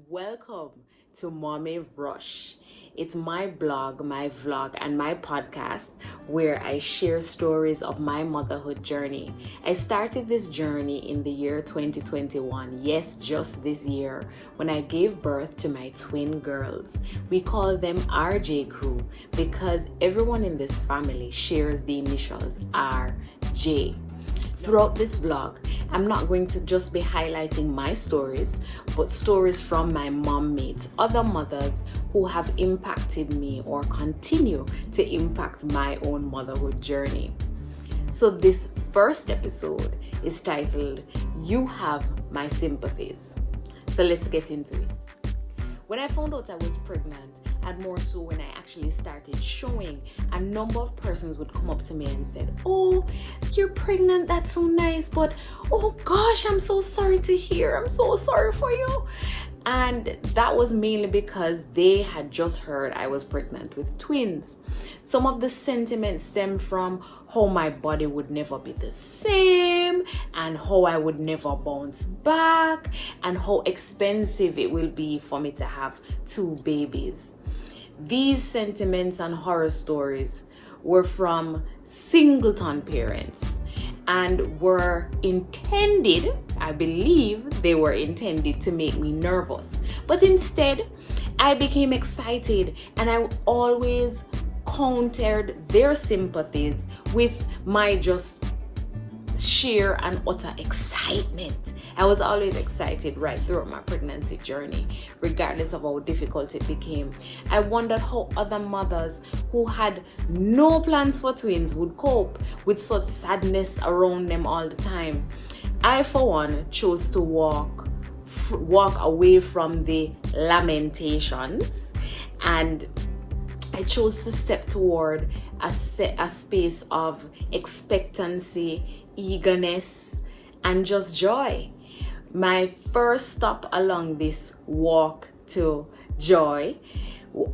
welcome to Mommy Rush. It's my blog, my vlog, and my podcast where I share stories of my motherhood journey. I started this journey in the year 2021, yes, just this year, when I gave birth to my twin girls. We call them RJ Crew because everyone in this family shares the initials RJ. Throughout this vlog, I'm not going to just be highlighting my stories, but stories from my mom mates, other mothers who have impacted me or continue to impact my own motherhood journey. So this first episode is titled, You Have My Sympathies. So let's get into it. When I found out I was pregnant, and more so when I actually started showing, a number of persons would come up to me and said, "Oh, you're pregnant, that's so nice, but oh gosh, I'm so sorry to hear, I'm so sorry for you." And that was mainly because they had just heard I was pregnant with twins. Some of the sentiments stem from how my body would never be the same, and how I would never bounce back, and how expensive it will be for me to have two babies. These sentiments and horror stories were from singleton parents and were intended, I believe they were intended to make me nervous. But instead, I became excited, and I always countered their sympathies with my just sheer and utter excitement. I was always excited right throughout my pregnancy journey, regardless of how difficult it became. I wondered how other mothers who had no plans for twins would cope with such sadness around them all the time. I, for one, chose to walk away from the lamentations, and I chose to step toward a space of expectancy, eagerness, and just joy. My first stop along this walk to joy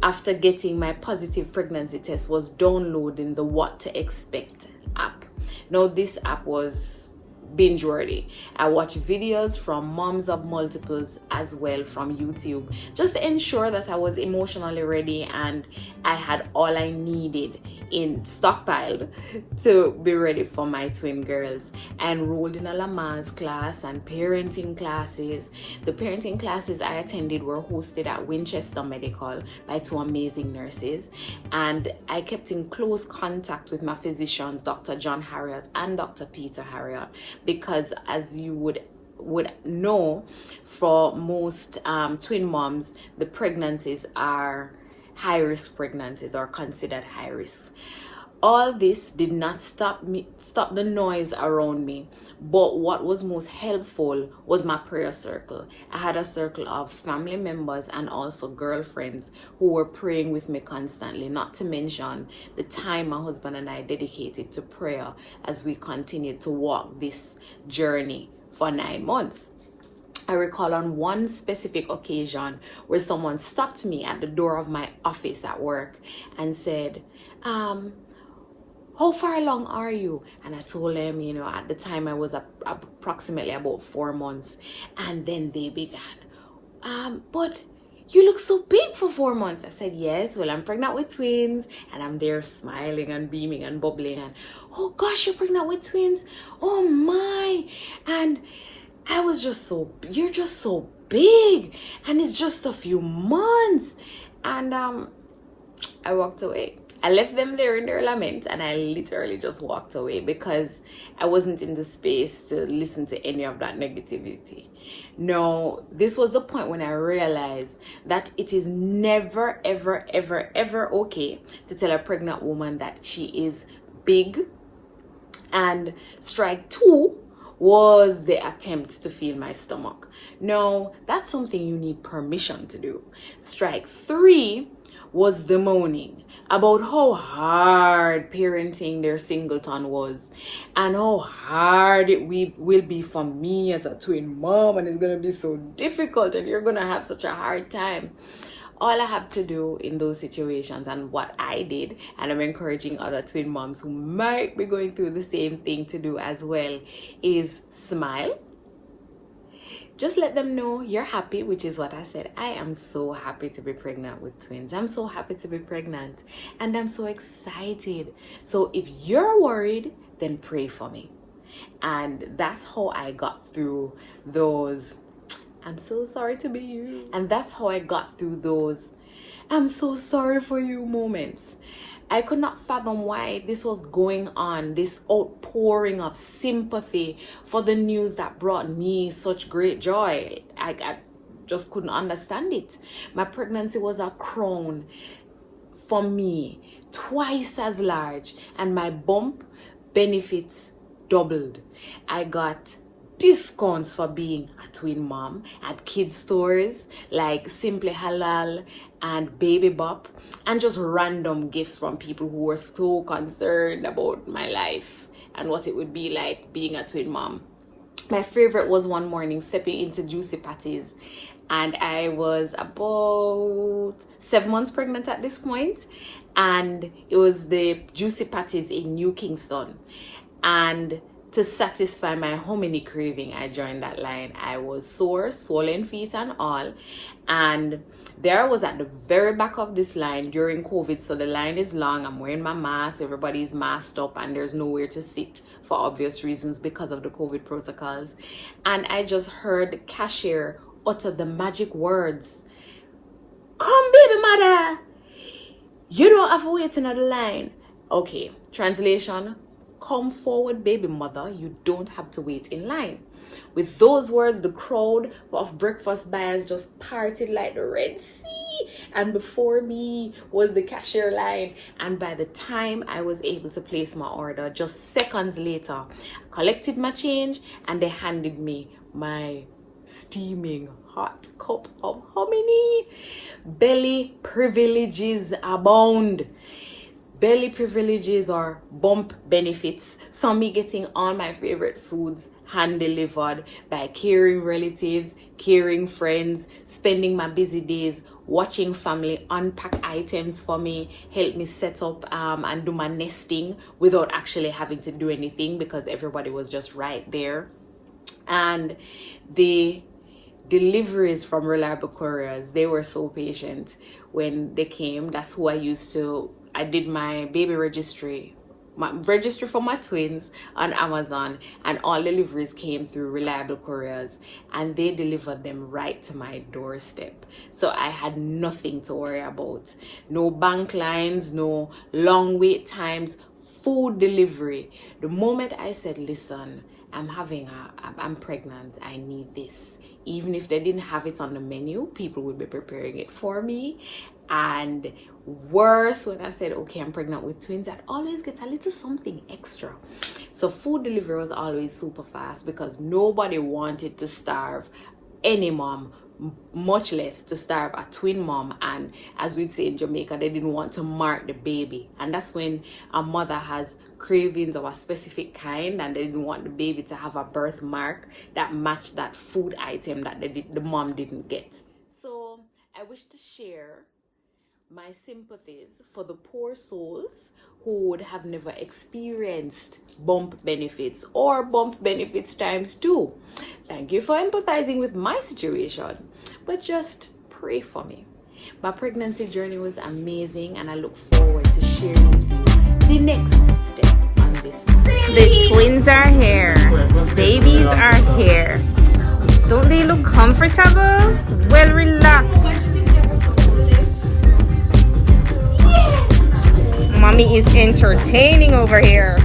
after getting my positive pregnancy test was downloading the What to Expect app. Now, this app was binge worthy. I watched videos from moms of multiples as well from YouTube, just to ensure that I was emotionally ready and I had all I needed in stockpiled to be ready for my twin girls. I enrolled in a Lamaze class and parenting classes. The parenting classes I attended were hosted at Winchester Medical by two amazing nurses, and I kept in close contact with my physicians, Dr. John Harriott and Dr. Peter Harriott, because as you would know, for most twin moms, the pregnancies are high-risk pregnancies or considered high risk. All this did not stop the noise around me, but what was most helpful was my prayer circle. I had a circle of family members and also girlfriends who were praying with me constantly, not to mention the time my husband and I dedicated to prayer as we continued to walk this journey for 9 months. I recall on one specific occasion where someone stopped me at the door of my office at work and said, "How far along are you?" And I told them, at the time I was approximately about 4 months. And then they began, "But you look so big for 4 months." I said, "Yes, well, I'm pregnant with twins." And I'm there smiling and beaming and bubbling. And, "Oh gosh, you're pregnant with twins? Oh my." And I was "You're just so big, and it's just a few months." And I walked away. I left them there in their lament, and I literally just walked away because I wasn't in the space to listen to any of that negativity. No, this was the point when I realized that it is never, ever, ever, ever okay to tell a pregnant woman that she is big. And strike two was the attempt to feel my stomach. No, that's something you need permission to do. Strike three was the moaning about how hard parenting their singleton was, and how hard it will be for me as a twin mom, and it's going to be so difficult, and you're going to have such a hard time. All I have to do in those situations, and what I did, and I'm encouraging other twin moms who might be going through the same thing to do as well, is smile, just let them know you're happy, which is what I said. I am so happy to be pregnant with twins. I'm so happy to be pregnant, and I'm so excited. So if you're worried, then pray for me. And that's how I got through those, I'm so sorry to be you. And that's how I got through those, I'm so sorry for you moments. I could not fathom why this was going on, this outpouring of sympathy for the news that brought me such great joy. I just couldn't understand it. My pregnancy was a crown for me, twice as large, and my bump benefits doubled. I got discounts for being a twin mom at kids stores like Simply Halal and Baby Bop, and just random gifts from people who were so concerned about my life and what it would be like being a twin mom. My favorite was one morning stepping into Juicy Patties, and I was about 7 months pregnant at this point, and it was the Juicy Patties in New Kingston. And to satisfy my hominy craving, I joined that line. I was sore, swollen feet and all, and there I was at the very back of this line during COVID, so the line is long. I'm wearing my mask, everybody's masked up, and there's nowhere to sit for obvious reasons because of the COVID protocols. And I just heard the cashier utter the magic words, "Come, baby mother, you don't have to wait in the line." Okay, translation, come forward, baby mother, you don't have to wait in line. With those words, the crowd of breakfast buyers just parted like the Red Sea, and before me was the cashier line. And by the time I was able to place my order, just seconds later, I collected my change and they handed me my steaming hot cup of hominy. Belly privileges abound. Belly privileges or bump benefits saw me getting all my favorite foods hand delivered by caring relatives, caring friends, spending my busy days watching family unpack items for me, help me set up and do my nesting without actually having to do anything because everybody was just right there. And the deliveries from reliable couriers, they were so patient when they came. That's who I did my baby registry for my twins on Amazon, and all deliveries came through reliable couriers, and they delivered them right to my doorstep. So I had nothing to worry about. No bank lines, no long wait times, food delivery. The moment I said, listen, I'm pregnant, I need this. Even if they didn't have it on the menu, people would be preparing it for me. And worse, when I said, okay, I'm pregnant with twins, I'd always get a little something extra. So food delivery was always super fast because nobody wanted to starve any mom, much less to starve a twin mom. And as we'd say in Jamaica, they didn't want to mark the baby. And that's when a mother has cravings of a specific kind and they didn't want the baby to have a birthmark that matched that food item that the mom didn't get. So I wish to share my sympathies for the poor souls who would have never experienced bump benefits or bump benefits times 2. Thank you for empathizing with my situation, but just pray for me. My pregnancy journey was amazing, and I look forward to sharing with you the next step on this. The twins are here. Babies are here. Don't they look comfortable? Well relaxed. Mommy is entertaining over here.